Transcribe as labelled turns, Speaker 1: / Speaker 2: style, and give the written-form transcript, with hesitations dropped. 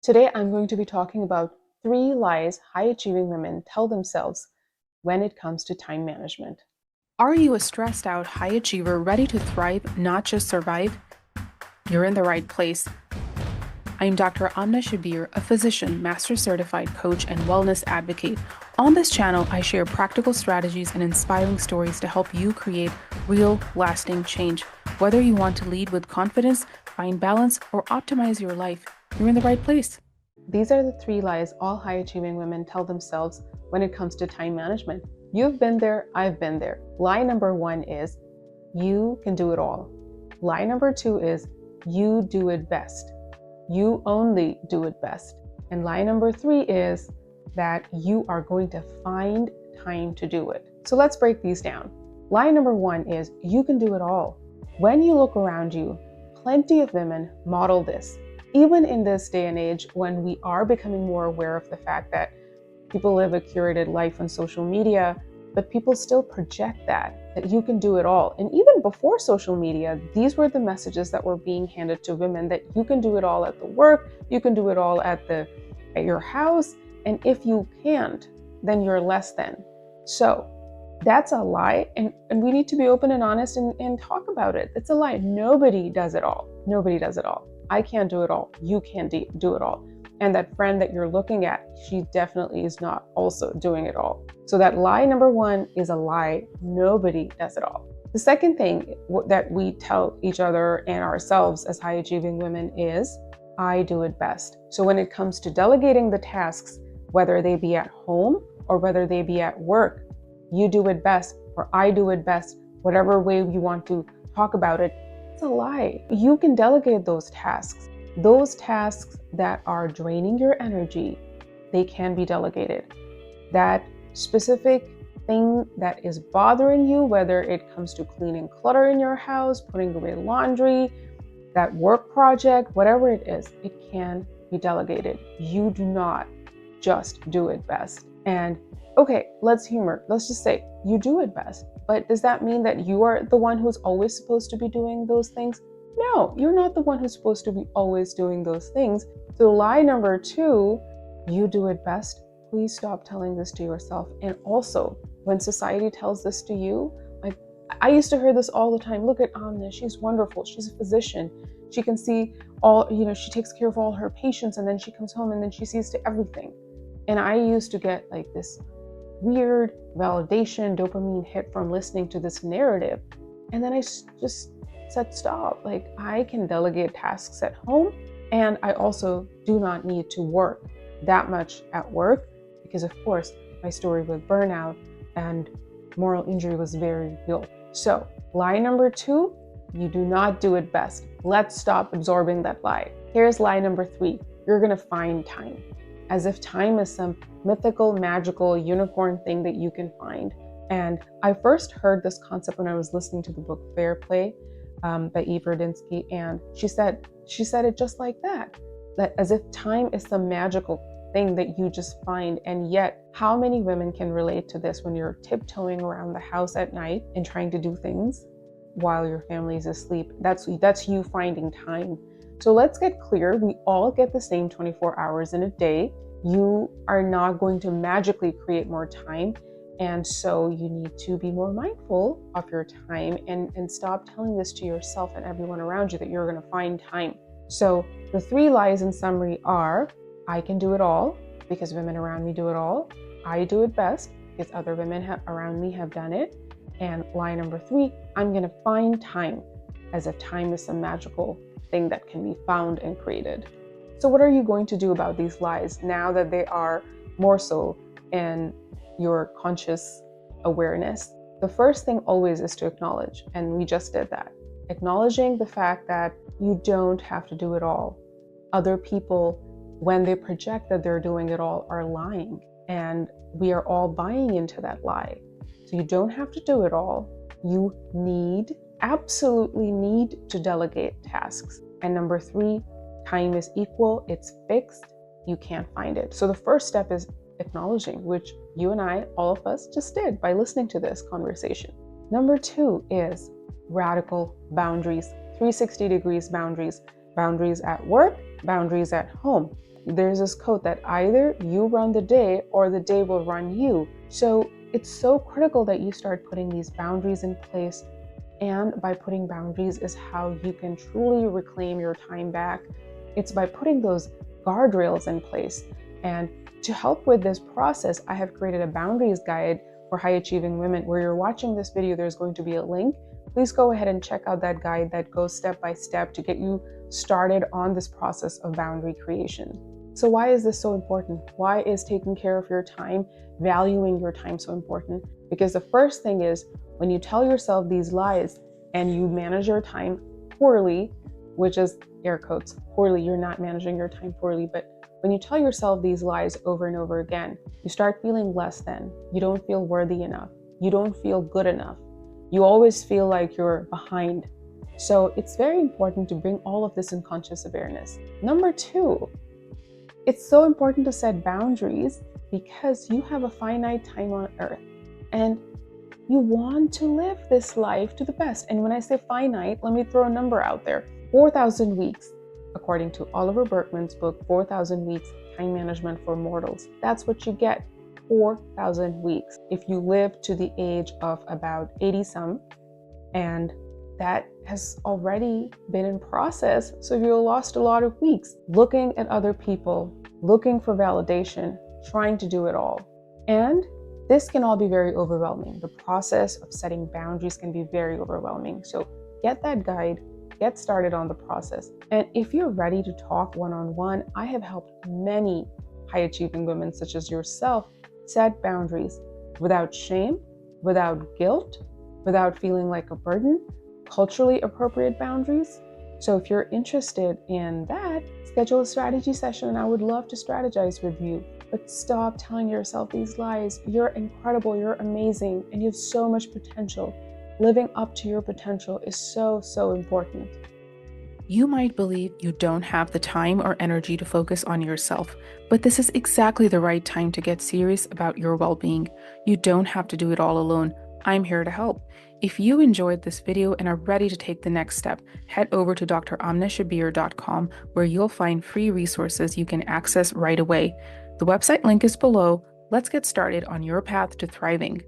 Speaker 1: Today, I'm going to be talking about 3 lies high achieving women tell themselves when it comes to time management.
Speaker 2: Are you a stressed out high achiever ready to thrive, not just survive? You're in the right place. I'm Dr. Amna Shabbir, a physician, master certified coach, and wellness advocate. On this channel, I share practical strategies and inspiring stories to help you create real, lasting change. Whether you want to lead with confidence, find balance, or optimize your life, you're in the right place.
Speaker 1: These are the 3 lies all high achieving women tell themselves when it comes to time management. You've been there, I've been there. Lie number 1 is you can do it all. Lie number 2 is you do it best. You only do it best. And lie number 3 is that you are going to find time to do it. So let's break these down. Lie number 1 is you can do it all. When you look around you, plenty of women model this. Even in this day and age, when we are becoming more aware of the fact that people live a curated life on social media, but people still project that you can do it all. And even before social media, these were the messages that were being handed to women, that you can do it all at the work, you can do it all at your house, and if you can't, then you're less than. So that's a lie, and we need to be open and honest and talk about it. It's a lie. Nobody does it all. Nobody does it all. I can't do it all. You can't do it all. And that friend that you're looking at, she definitely is not also doing it all. So that lie number 1 is a lie. Nobody does it all. The second thing that we tell each other and ourselves as high achieving women is, I do it best. So when it comes to delegating the tasks, whether they be at home or whether they be at work, you do it best, or I do it best, whatever way you want to talk about it, it's a lie. You can delegate those tasks. Those tasks that are draining your energy, they can be delegated. That specific thing that is bothering you, whether it comes to cleaning clutter in your house, putting away laundry, that work project, whatever it is, it can be delegated. You do not just do it best. And okay, let's just say you do it best. But does that mean that you are the one who's always supposed to be doing those things? No, you're not the one who's supposed to be always doing those things. So lie number 2, you do it best. Please stop telling this to yourself. And also, when society tells this to you, like I used to hear this all the time. Look at Amna, she's wonderful. She's a physician. She can see all, she takes care of all her patients, and then she comes home and then she sees to everything. And I used to get like this weird validation, dopamine hit from listening to this narrative. And then I just said, stop. Like, I can delegate tasks at home, and I also do not need to work that much at work, because of course my story with burnout and moral injury was very real. So lie number 2, you do not do it best. Let's stop absorbing that lie. Here's lie number 3, you're gonna find time. As if time is some mythical, magical unicorn thing that you can find. And I first heard this concept when I was listening to the book Fair Play by Eve Rodinsky, and she said it just like that as if time is some magical thing that you just find. And yet, how many women can relate to this when you're tiptoeing around the house at night and trying to do things while your family is asleep? That's you finding time. So let's get clear. We all get the same 24 hours in a day. You are not going to magically create more time. And so you need to be more mindful of your time and stop telling this to yourself and everyone around you that you're going to find time. So the 3 lies in summary are, I can do it all because women around me do it all. I do it best because other women around me have done it. And lie number 3, I'm going to find time, as if time is some magical thing that can be found and created. So what are you going to do about these lies now that they are more so in your conscious awareness? The first thing always is to acknowledge, and we just did that. Acknowledging the fact that you don't have to do it all. Other people, when they project that they're doing it all, are lying, and we are all buying into that lie. So you don't have to do it all. You absolutely need to delegate tasks. And number 3, time is equal, it's fixed, you can't find it. So the first step is acknowledging, which you and I, all of us, just did by listening to this conversation. Number 2 is radical boundaries, 360 degrees boundaries. Boundaries at work, boundaries at home. There's this quote that either you run the day or the day will run you. So it's so critical that you start putting these boundaries in place. And by putting boundaries is how you can truly reclaim your time back. It's by putting those guardrails in place. And to help with this process, I have created a boundaries guide for high achieving women. Where you're watching this video, there's going to be a link. Please go ahead and check out that guide that goes step by step to get you started on this process of boundary creation. So why is this so important? Why is taking care of your time, valuing your time so important? Because the first thing is, when you tell yourself these lies and you manage your time poorly, which is air quotes, poorly, you're not managing your time poorly, but when you tell yourself these lies over and over again, you start feeling less than, you don't feel worthy enough, you don't feel good enough, you always feel like you're behind. So it's very important to bring all of this in conscious awareness. Number two, it's so important to set boundaries because you have a finite time on earth and you want to live this life to the best. And when I say finite, let me throw a number out there. 4,000 weeks, according to Oliver Burkeman's book, 4,000 Weeks, Time Management for Mortals. That's what you get, 4,000 weeks. If you live to the age of about 80 some, and that has already been in process, so you lost a lot of weeks looking at other people, looking for validation, trying to do it all. And this can all be very overwhelming. The process of setting boundaries can be very overwhelming. So get that guide, get started on the process. And if you're ready to talk one-on-one, I have helped many high-achieving women such as yourself set boundaries without shame, without guilt, without feeling like a burden, culturally appropriate boundaries. So if you're interested in that, schedule a strategy session and I would love to strategize with you. But stop telling yourself these lies. You're incredible, you're amazing, and you have so much potential. Living up to your potential is so, so important.
Speaker 2: You might believe you don't have the time or energy to focus on yourself, but this is exactly the right time to get serious about your well-being. You don't have to do it all alone. I'm here to help. If you enjoyed this video and are ready to take the next step, head over to dramnashabir.com where you'll find free resources you can access right away. The website link is below. Let's get started on your path to thriving.